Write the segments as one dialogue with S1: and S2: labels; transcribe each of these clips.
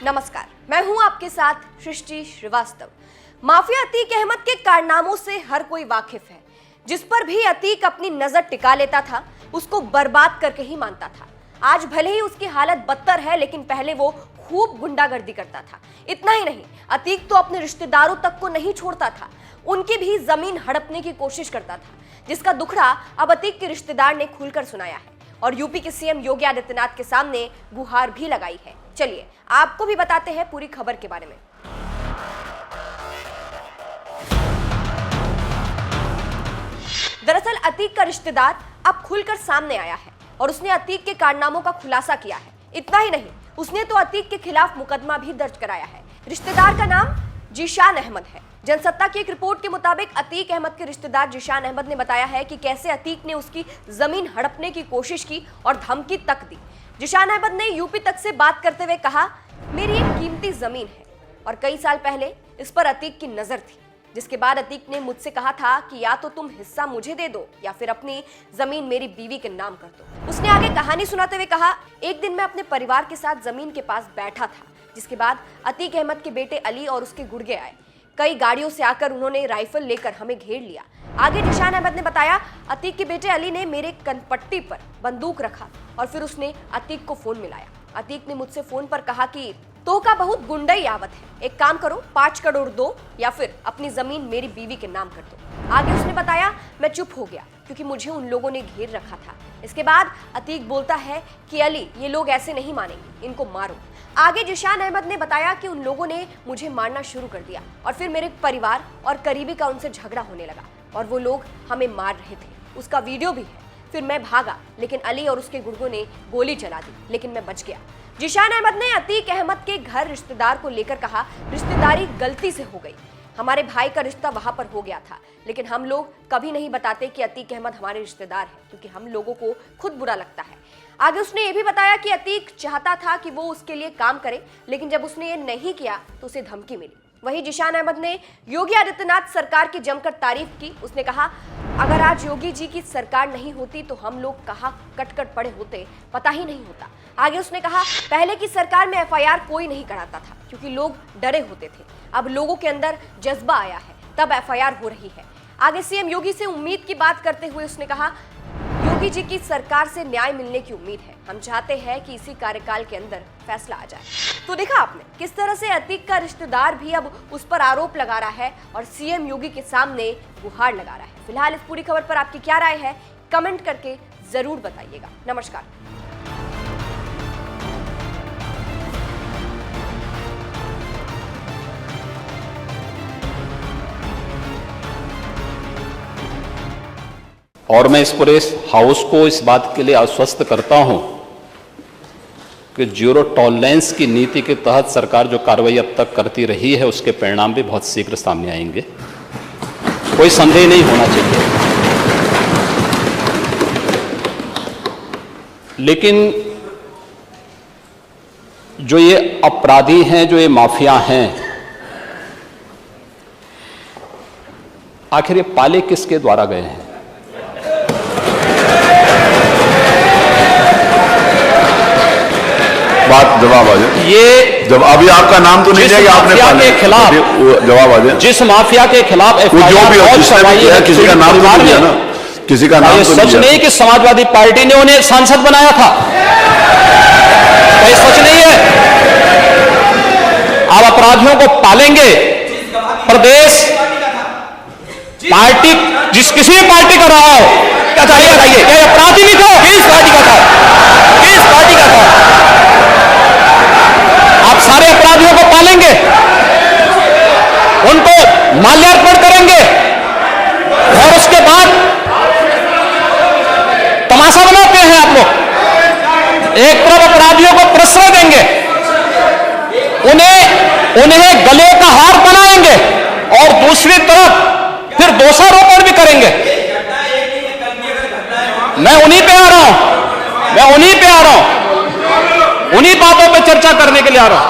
S1: नमस्कार, मैं हूं आपके साथ सृष्टि श्रीवास्तव। माफिया अतीक अहमद के कारनामों से हर कोई वाकिफ है। जिस पर भी अतीक अपनी नजर टिका लेता था उसको बर्बाद करके ही मानता था। आज भले ही उसकी हालत बदतर है, लेकिन पहले वो खूब गुंडागर्दी करता था। इतना ही नहीं, अतीक तो अपने रिश्तेदारों तक को नहीं छोड़ता था, उनकी भी जमीन हड़पने की कोशिश करता था, जिसका दुखड़ा अब अतीक के रिश्तेदार ने खुलकर सुनाया है और यूपी के सीएम योगी आदित्यनाथ के सामने गुहार भी लगाई है। चलिए आपको भी बताते हैं पूरी खबर के बारे में। दरअसल अतीक का रिश्तेदार अब खुलकर सामने आया है और उसने अतीक के कारनामों का खुलासा किया है। इतना ही नहीं, उसने तो अतीक के खिलाफ मुकदमा भी दर्ज कराया है। रिश्तेदार का नाम जीशान अहमद है। जनसत्ता की एक रिपोर्ट के मुताबिक अतीक अहमद के रिश्तेदार जीशान अहमद ने बताया है कि कैसे अतीक ने उसकी जमीन हड़पने की कोशिश की और धमकी तक दी। जीशान अहमद ने यूपी तक से बात करते हुए कहा, मेरी एक कीमती जमीन है और कई साल पहले इस पर अतीक की नजर थी, जिसके बाद अतीक ने मुझसे कहा था कि या तो तुम हिस्सा मुझे दे दो या फिर अपनी जमीन मेरी बीवी के नाम कर दो। उसने आगे कहानी सुनाते हुए कहा, एक दिन मैं अपने परिवार के साथ जमीन के पास बैठा था, जिसके बाद अतीक अहमद के बेटे अली और उसके गुर्गे आए। कई गाड़ियों से आकर उन्होंने राइफल लेकर हमें घेर लिया। आगे जीशान अहमद ने बताया, अतीक के बेटे अली ने मेरे कनपट्टी पर बंदूक रखा और फिर उसने अतीक को फोन मिलाया। अतीक ने मुझसे फोन पर कहा कि तो का बहुत गुंडई आवत है, एक काम करो 5 करोड़ दो या फिर अपनी जमीन मेरी बीवी के नाम कर दो। आगे उसने बताया, मैं चुप हो गया क्योंकि मुझे उन लोगों ने घेर रखा था। इसके बाद अतीक बोलता है कि अली, ये लोग ऐसे नहीं मानेंगे, इनको मारो। आगे जीशान अहमद ने बताया कि उन लोगों ने मुझे मारना शुरू कर दिया और फिर मेरे परिवार और करीबी का उनसे झगड़ा होने लगा और वो लोग हमें मार रहे थे। उसका वीडियो भी है। फिर मैं भागा, लेकिन अली और उसके गुर्गों ने गोली चला दी, लेकिन मैं बच गया। जीशान अहमद ने अतीक अहमद के घर रिश्तेदार को लेकर कहा, रिश्तेदारी गलती से हो गई, हमारे भाई का रिश्ता वहां पर हो गया था, लेकिन हम लोग कभी नहीं बताते कि अतीक अहमद हमारे रिश्तेदार हैं, क्योंकि हम लोगों को खुद बुरा लगता है। आगे उसने ये भी बताया कि अतीक चाहता था कि वो उसके लिए काम करे, लेकिन जब उसने ये नहीं किया तो उसे धमकी मिली। वहीं जीशान अहमद ने योगी आदित्यनाथ सरकार की जमकर तारीफ की। उसने कहा, अगर आज योगी जी की सरकार नहीं होती तो हम लोग कहाँ कट पड़े होते पता ही नहीं होता। आगे उसने कहा, पहले की सरकार में एफआईआर कोई नहीं कराता था क्योंकि लोग डरे होते थे, अब लोगों के अंदर जज्बा आया है तब एफआईआर हो रही है। आगे सीएम योगी से उम्मीद की बात करते हुए उसने कहा, योगी जी की सरकार से न्याय मिलने की उम्मीद है, हम चाहते हैं कि इसी कार्यकाल के अंदर फैसला आ जाए। तो देखा आपने किस तरह से अतीक का रिश्तेदार भी अब उस पर आरोप लगा रहा है और सीएम योगी के सामने गुहार लगा रहा है। फिलहाल इस पूरी खबर पर आपकी क्या राय है, कमेंट करके जरूर बताइएगा। नमस्कार।
S2: और मैं इस पूरे हाउस को इस बात के लिए आश्वस्त करता हूं कि जीरो टॉलरेंस की नीति के तहत सरकार जो कार्रवाई अब तक करती रही है उसके परिणाम भी बहुत शीघ्र सामने आएंगे, कोई संदेह नहीं होना चाहिए। लेकिन जो ये अपराधी हैं, जो ये माफिया हैं, आखिर ये पाले किसके द्वारा गए हैं?
S3: बात जवाब आ जाए।
S2: ये
S3: जब अभी आपका नाम तो नहीं जाएगा, आपने
S2: के खिलाफ
S3: जवाब आ जाए।
S2: जिस माफिया के खिलाफ
S3: जो भी हो, किसी का नाम तो नहीं है ना, किसी का नाम तो
S2: सच नहीं कि समाजवादी पार्टी ने उन्हें सांसद बनाया था, ये सच नहीं है। आप अपराधियों को पालेंगे, प्रदेश पार्टी जिस किसी भी पार्टी का रहा हो, बताइए क्या अपराधी नहीं था? किस पार्टी का था? किस पार्टी का था? आप सारे अपराधियों को पालेंगे, उनको माल्यार्पण करेंगे और उसके बाद तमाशा बनाते हैं आप लोग। एक तरफ अपराधियों को प्रश्रय देंगे, उन्हें गले का हार बनाएंगे और दूसरी तरफ फिर दोषारोपण भी करेंगे। मैं उन्हीं पे आ रहा हूं, उन्हीं बातों पे चर्चा करने के लिए आ रहा हूं।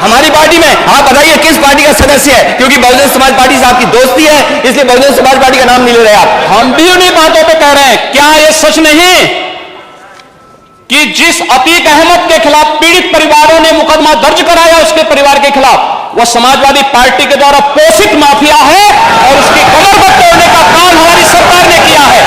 S4: हमारी पार्टी में आप बताइए किस पार्टी का सदस्य है? क्योंकि बहुजन समाज पार्टी से आपकी दोस्ती है, इसलिए बहुजन समाज पार्टी का नाम नहीं ले रहे आप।
S2: हम भी उन्हीं बातों पे कह रहे हैं। क्या ये सच नहीं कि जिस अतीक अहमद के खिलाफ पीड़ित परिवारों ने मुकदमा दर्ज कराया उसके परिवार के खिलाफ, वह समाजवादी पार्टी के द्वारा पोषित माफिया है और उसकी कमर पर तोड़ने का काम हमारी सरकार ने किया है।